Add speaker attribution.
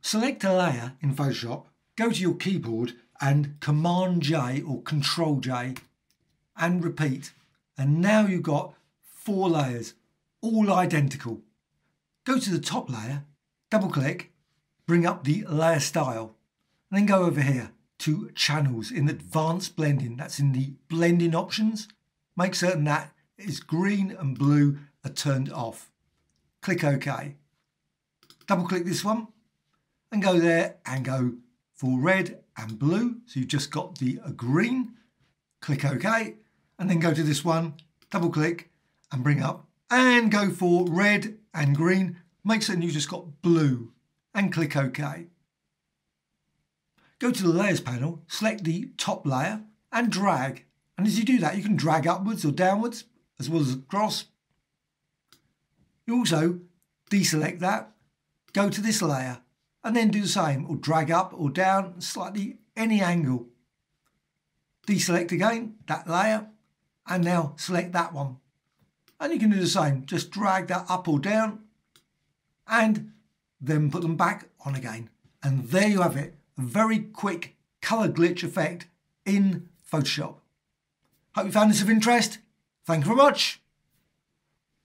Speaker 1: Select a layer in Photoshop, go to your keyboard and Command J or Control J and repeat. And now you've got 4 layers, all identical. Go to the top layer, double click, bring up the layer style, and then go over here to channels in advanced blending. That's in the blending options. Make certain that is green and blue are turned off. Click OK. Double click this one and go there and go for red and blue. So you've just got the green. Click OK and then go to this one, double click and bring up and go for red and green. Make certain you've just got blue and click OK. Go to the layers panel, select the top layer and drag. And as you do that, you can drag upwards or downwards as well as across. You also deselect that, go to this layer and then do the same, or drag up or down slightly any angle. Deselect again that layer and now select that one. And you can do the same, just drag that up or down and then put them back on again. And there you have it, a very quick colour glitch effect in Photoshop. Hope you found this of interest. Thank you very much.